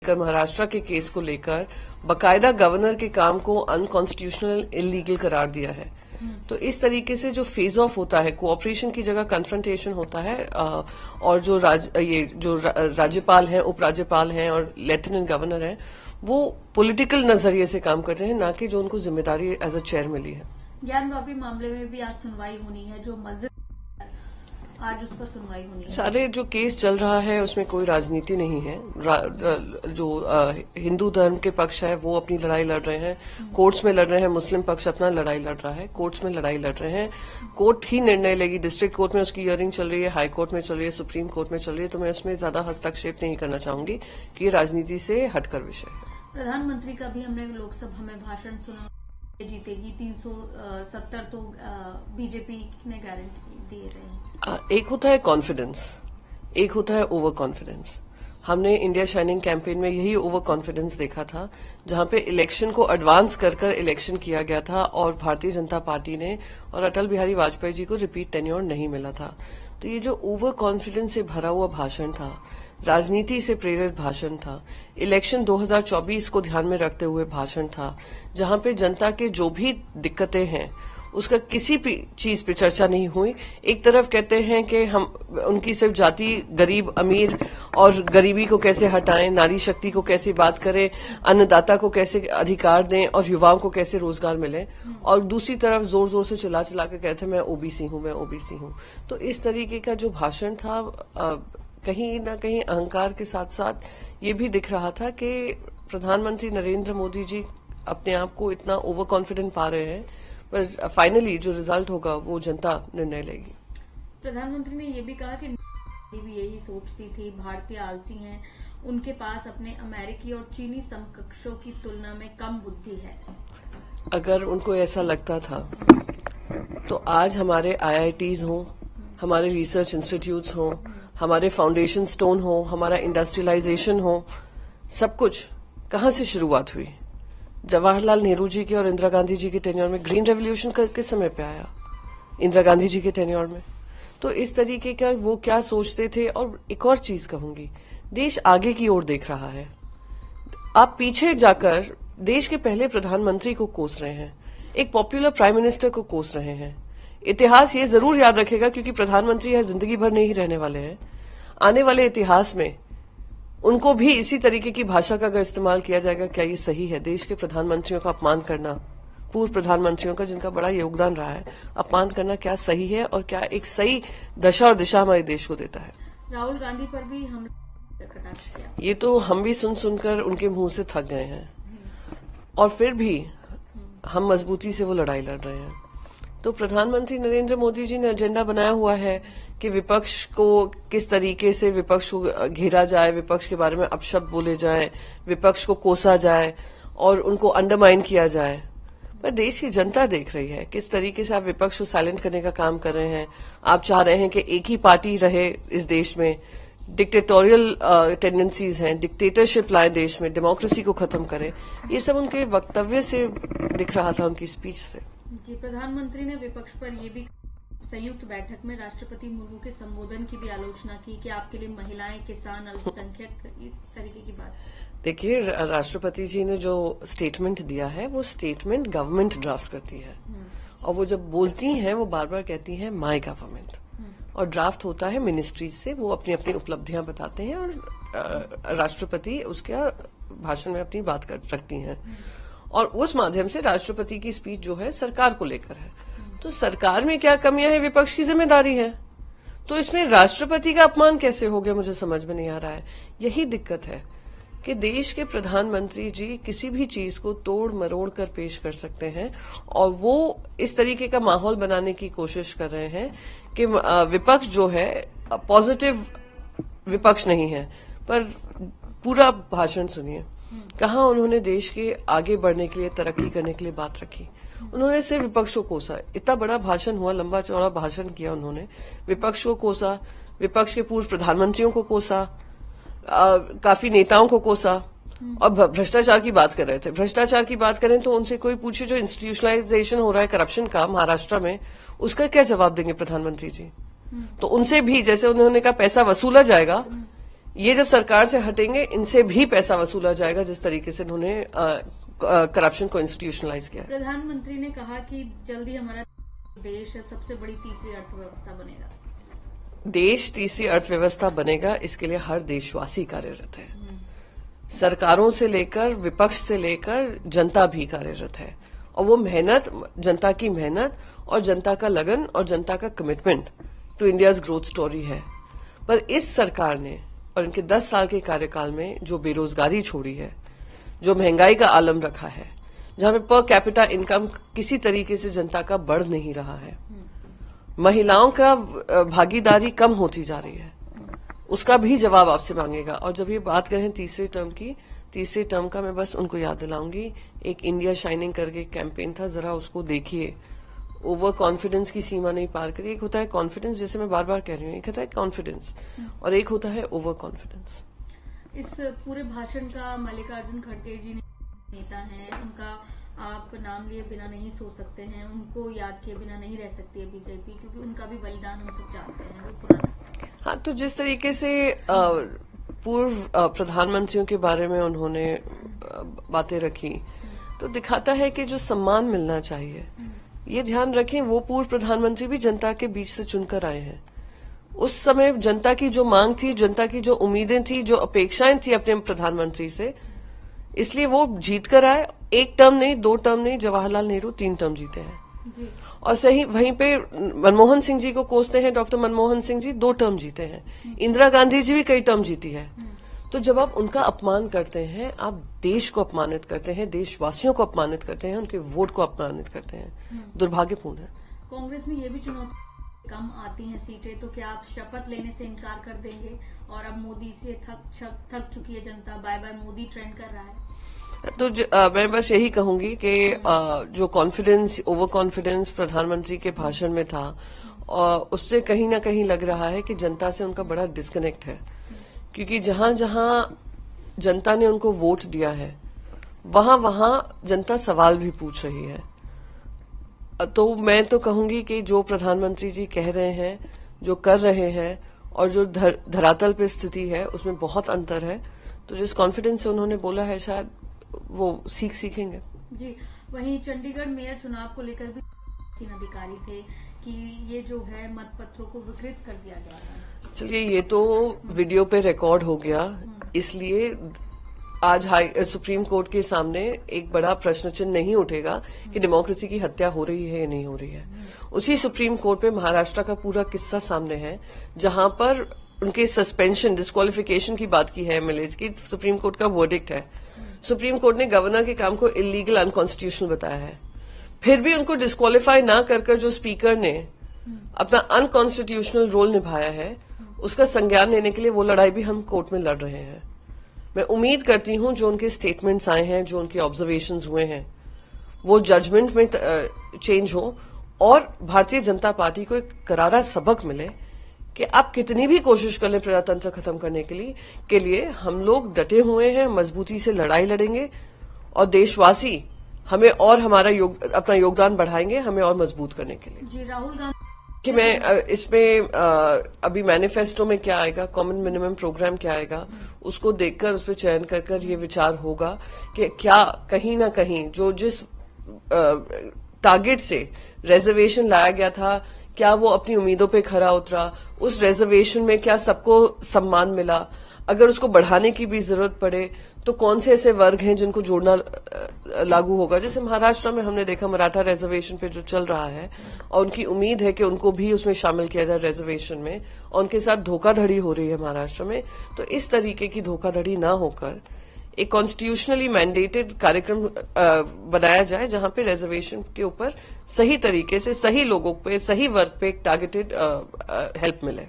महाराष्ट्र के केस को लेकर बकायदा गवर्नर के काम को अनकॉन्स्टिट्यूशनल इलीगल करार दिया है। तो इस तरीके से जो फेज ऑफ होता है, कोऑपरेशन की जगह कन्फ्रंटेशन होता है, और जो राज्यपाल हैं, उपराज्यपाल हैं और लेफ्टिनेंट गवर्नर हैं, वो पॉलिटिकल नजरिए से काम करते हैं, ना कि जो उनको जिम्मेदारी एज अ चेयर मिली है। ज्ञानवापी मामले में भी आज सुनवाई होनी है, जो मस्जिद आज उस पर सुनवाई होनी है। सारे जो केस चल रहा है उसमें कोई राजनीति नहीं है। जो हिंदू धर्म के पक्ष है वो अपनी लड़ाई लड़ रहे हैं, कोर्ट्स में लड़ रहे हैं, मुस्लिम पक्ष अपना लड़ाई लड़ रहा है, कोर्ट्स में लड़ाई लड़ रहे हैं। कोर्ट ही निर्णय लेगी, डिस्ट्रिक्ट कोर्ट में उसकी हियरिंग चल रही है, हाई कोर्ट में चल रही है, सुप्रीम कोर्ट में चल रही है, तो मैं उसमें ज्यादा हस्तक्षेप नहीं करना चाहूंगी कि ये राजनीति से हटकर विषय है। प्रधानमंत्री का भी हमने लोकसभा में भाषण सुना, जीतेगी 370 तो बीजेपी ने गारंटी दिए रहे। एक होता है कॉन्फिडेंस, एक होता है ओवर कॉन्फिडेंस। हमने इंडिया शाइनिंग कैंपेन में यही ओवर कॉन्फिडेंस देखा था, जहां पे इलेक्शन को एडवांस कर इलेक्शन किया गया था और भारतीय जनता पार्टी ने और अटल बिहारी वाजपेयी जी को रिपीट टेन्योर नहीं मिला था। तो ये जो ओवर कॉन्फिडेंस से भरा हुआ भाषण था, राजनीति से प्रेरित भाषण था, इलेक्शन 2024 को ध्यान में रखते हुए भाषण था, जहां पे जनता के जो भी दिक्कतें हैं उसका किसी भी चीज पे चर्चा नहीं हुई। एक तरफ कहते हैं कि हम उनकी सिर्फ जाति, गरीब अमीर और गरीबी को कैसे हटाएं, नारी शक्ति को कैसे बात करें, अन्नदाता को कैसे अधिकार दें और युवाओं को कैसे रोजगार मिले, और दूसरी तरफ जोर जोर से चिल्ला चिल्ला के कहते हैं मैं ओबीसी हूं, मैं ओबीसी हूं। तो इस तरीके का जो भाषण था, कहीं न कहीं अहंकार के साथ साथ ये भी दिख रहा था कि प्रधानमंत्री नरेंद्र मोदी जी अपने आप को इतना ओवर कॉन्फिडेंट पा रहे हैं, पर फाइनली जो रिजल्ट होगा वो जनता निर्णय लेगी। प्रधानमंत्री ने ये भी कहा कि भी यही सोचती थी, भारतीय आलसी हैं, उनके पास अपने अमेरिकी और चीनी समकक्षों की तुलना में कम बुद्धि है। अगर उनको ऐसा लगता था तो आज हमारे IITs हों, हमारे रिसर्च इंस्टीट्यूट्स हों, हमारे फाउंडेशन स्टोन हो, हमारा इंडस्ट्रियलाइजेशन हो, सब कुछ कहां से शुरुआत हुई? जवाहरलाल नेहरू जी के और इंदिरा गांधी जी के टेन्योर में। ग्रीन रेवोल्यूशन किस समय पे आया? इंदिरा गांधी जी के टेन्योर में। तो इस तरीके का वो क्या सोचते थे। और एक और चीज कहूंगी, देश आगे की ओर देख रहा है। आप पीछे जाकर देश के पहले प्रधानमंत्री को कोस रहे हैं, एक पॉपुलर प्राइम मिनिस्टर को कोस रहे हैं। इतिहास ये जरूर याद रखेगा, क्योंकि प्रधानमंत्री है जिंदगी भर नहीं रहने वाले हैं। आने वाले इतिहास में उनको भी इसी तरीके की भाषा का अगर इस्तेमाल किया जाएगा, क्या ये सही है? देश के प्रधानमंत्रियों का अपमान करना, पूर्व प्रधानमंत्रियों का जिनका बड़ा योगदान रहा है, अपमान करना क्या सही है और क्या एक सही दशा और दिशा हमारे देश को देता है? राहुल गांधी पर भी हमने कटाक्ष किया। ये तो हम भी सुन सुनकर उनके मुंह से थक गए हैं, और फिर भी हम मजबूती से वो लड़ाई लड़ रहे हैं। तो प्रधानमंत्री नरेंद्र मोदी जी ने एजेंडा बनाया हुआ है कि विपक्ष को किस तरीके से विपक्ष को घेरा जाए, विपक्ष के बारे में अपशब्द बोले जाए, विपक्ष को कोसा जाए और उनको अंडरमाइन किया जाए। पर देश की जनता देख रही है किस तरीके से आप विपक्ष को साइलेंट करने का काम कर रहे हैं। आप चाह रहे हैं कि एक ही पार्टी रहे इस देश में, डिक्टेटोरियल टेंडेंसीज हैं, डिक्टेटरशिप लाए देश में, डेमोक्रेसी को खत्म करें। ये सब उनके वक्तव्य से दिख रहा था, उनकी स्पीच से। जी, प्रधानमंत्री ने विपक्ष पर ये भी संयुक्त बैठक में राष्ट्रपति मुर्मू के संबोधन की भी आलोचना की कि आपके लिए महिलाएं, किसान, अल्पसंख्यक, इस तरीके की बात। देखिए, राष्ट्रपति जी ने जो स्टेटमेंट दिया है वो स्टेटमेंट गवर्नमेंट ड्राफ्ट करती है, और वो जब बोलती हैं वो बार बार कहती हैं माय गवर्नमेंट, और ड्राफ्ट होता है मिनिस्ट्रीज से, वो अपनी अपनी उपलब्धियां बताते हैं और राष्ट्रपति उसका भाषण में अपनी बात रखती हैं, और उस माध्यम से राष्ट्रपति की स्पीच जो है सरकार को लेकर है। तो सरकार में क्या कमियां हैं, विपक्ष की जिम्मेदारी है। तो इसमें राष्ट्रपति का अपमान कैसे हो गया, मुझे समझ में नहीं आ रहा है। यही दिक्कत है कि देश के प्रधानमंत्री जी किसी भी चीज को तोड़ मरोड़ कर पेश कर सकते हैं, और वो इस तरीके का माहौल बनाने की कोशिश कर रहे हैं कि विपक्ष जो है पॉजिटिव विपक्ष नहीं है। पर पूरा भाषण सुनिए, कहाँ उन्होंने देश के आगे बढ़ने के लिए, तरक्की करने के लिए बात रखी। उन्होंने सिर्फ विपक्ष को कोसा। इतना बड़ा भाषण हुआ, लंबा चौड़ा भाषण किया उन्होंने, विपक्ष को कोसा, विपक्ष के पूर्व प्रधानमंत्रियों को कोसा, काफी नेताओं को कोसा, और भ्रष्टाचार की बात कर रहे थे। भ्रष्टाचार की बात करें तो उनसे कोई पूछे जो इंस्टीट्यूशनलाइजेशन हो रहा है करप्शन का महाराष्ट्र में, उसका क्या जवाब देंगे प्रधानमंत्री जी? तो उनसे भी, जैसे उन्होंने कहा पैसा वसूला जाएगा, ये जब सरकार से हटेंगे इनसे भी पैसा वसूला जाएगा, जिस तरीके से इन्होंने करप्शन को इंस्टीट्यूशनलाइज किया। प्रधानमंत्री ने कहा कि जल्दी हमारा देश सबसे बड़ी तीसरी अर्थव्यवस्था बनेगा। देश तीसरी अर्थव्यवस्था बनेगा, इसके लिए हर देशवासी कार्यरत है। सरकारों से लेकर विपक्ष से लेकर जनता भी कार्यरत है, और वो मेहनत, जनता की मेहनत और जनता का लगन और जनता का commitment to India's growth story है। पर इस सरकार ने और इनके 10 साल के कार्यकाल में जो बेरोजगारी छोड़ी है, जो महंगाई का आलम रखा है, जहां पे पर कैपिटा इनकम किसी तरीके से जनता का बढ़ नहीं रहा है, महिलाओं का भागीदारी कम होती जा रही है, उसका भी जवाब आपसे मांगेगा। और जब ये बात करें तीसरे टर्म की, तीसरे टर्म का मैं बस उनको याद दिलाऊंगी, एक इंडिया शाइनिंग करके कैंपेन था, जरा उसको देखिए। ओवर कॉन्फिडेंस की सीमा नहीं पार करिए। एक होता है कॉन्फिडेंस, जैसे मैं बार बार कह रही हूँ, एक होता है कॉन्फिडेंस और एक होता है ओवर कॉन्फिडेंस। इस पूरे भाषण का मल्लिकार्जुन खड़गे जी नेता हैं, उनका आप नाम लिए बिना नहीं सो सकते हैं, उनको याद किए बिना नहीं रह सकती है बीजेपी, क्योंकि उनका भी बलिदान हम सब जानते हैं, वो पुराना। हाँ, तो जिस तरीके से पूर्व प्रधानमंत्रियों के बारे में उन्होंने बातें रखी, तो दिखाता है कि जो सम्मान मिलना चाहिए, ये ध्यान रखें, वो पूर्व प्रधानमंत्री भी जनता के बीच से चुनकर आए हैं। उस समय जनता की जो मांग थी, जनता की जो उम्मीदें थी, जो अपेक्षाएं थी अपने प्रधानमंत्री से, इसलिए वो जीत कर आए। 1 टर्म नहीं, 2 टर्म नहीं, जवाहरलाल नेहरू 3 टर्म जीते हैं जी। और सही वहीं पे मनमोहन सिंह जी को कोसते हैं, डॉक्टर मनमोहन सिंह जी 2 टर्म जीते हैं, इंदिरा गांधी जी भी कई टर्म जीती है। तो जब आप उनका अपमान करते हैं, आप देश को अपमानित करते हैं, देशवासियों को अपमानित करते हैं, उनके वोट को अपमानित करते हैं, दुर्भाग्यपूर्ण है। कांग्रेस ने ये भी चुनौती, कम आती हैं सीटें, तो क्या आप शपथ लेने से इनकार कर देंगे? और अब मोदी से थक चुकी है जनता, बाय बाय मोदी ट्रेंड कर रहा है। तो मैं बस यही कहूंगी कि जो कॉन्फिडेंस, ओवर कॉन्फिडेंस प्रधानमंत्री के भाषण में था, उससे कहीं ना कहीं लग रहा है कि जनता से उनका बड़ा डिस्कनेक्ट है, क्योंकि जहां जहां जनता ने उनको वोट दिया है, वहां वहां जनता सवाल भी पूछ रही है। तो मैं तो कहूंगी कि जो प्रधानमंत्री जी कह रहे हैं, जो कर रहे हैं, और जो धरातल पे स्थिति है, उसमें बहुत अंतर है। तो जिस कॉन्फिडेंस से उन्होंने बोला है, शायद वो सीखेंगे। जी। वहीं चंडीगढ़ मेयर चुनाव को लेकर भी अधिकारी थे कि ये जो है मतपत्रों को विकृत कर दिया गया है। चलिए, ये तो वीडियो पे रिकॉर्ड हो गया, इसलिए आज सुप्रीम कोर्ट के सामने एक बड़ा प्रश्न चिन्ह नहीं उठेगा कि डेमोक्रेसी की हत्या हो रही है या नहीं हो रही है। उसी सुप्रीम कोर्ट पे महाराष्ट्र का पूरा किस्सा सामने है, जहां पर उनके सस्पेंशन, डिस्क्वालिफिकेशन की बात की है एमएलएज की। सुप्रीम कोर्ट का वर्डिक्ट है, सुप्रीम कोर्ट ने गवर्नर के काम को इलीगल, अनकॉन्स्टिट्यूशनल बताया है। फिर भी उनको डिस्क्वालीफाई ना कर जो स्पीकर ने अपना अनकॉन्स्टिट्यूशनल रोल निभाया है, उसका संज्ञान लेने के लिए वो लड़ाई भी हम कोर्ट में लड़ रहे हैं। मैं उम्मीद करती हूं जो उनके स्टेटमेंट्स आए हैं, जो उनके ऑब्जर्वेशंस हुए हैं, वो जजमेंट में चेंज हो और भारतीय जनता पार्टी को एक करारा सबक मिले कि आप कितनी भी कोशिश कर लें प्रजातंत्र खत्म करने के लिए हम लोग डटे हुए हैं, मजबूती से लड़ाई लड़ेंगे और देशवासी हमें और अपना योगदान बढ़ाएंगे, हमें और मजबूत करने के लिए। जी। राहुल गांधी कि मैं इसमें अभी मैनिफेस्टो में क्या आएगा, कॉमन मिनिमम प्रोग्राम क्या आएगा, उसको देखकर उस पर चयन कर ये विचार होगा कि क्या कहीं ना कहीं जो जिस टारगेट से रिजर्वेशन लाया गया था, क्या वो अपनी उम्मीदों पे खरा उतरा, उस रिजर्वेशन में क्या सबको सम्मान मिला, अगर उसको बढ़ाने की भी जरूरत पड़े तो कौन से ऐसे वर्ग हैं जिनको जोड़ना लागू होगा। जैसे महाराष्ट्र में हमने देखा मराठा रिजर्वेशन पे जो चल रहा है, और उनकी उम्मीद है कि उनको भी उसमें शामिल किया जाए रिजर्वेशन में, और उनके साथ धोखाधड़ी हो रही है महाराष्ट्र में। तो इस तरीके की धोखाधड़ी ना होकर एक कॉन्स्टिट्यूशनली मैंडेटेड कार्यक्रम बनाया जाए, जहां पे रिजर्वेशन के ऊपर सही तरीके से सही लोगों पे, सही वर्ग पे एक टारगेटेड हेल्प मिले।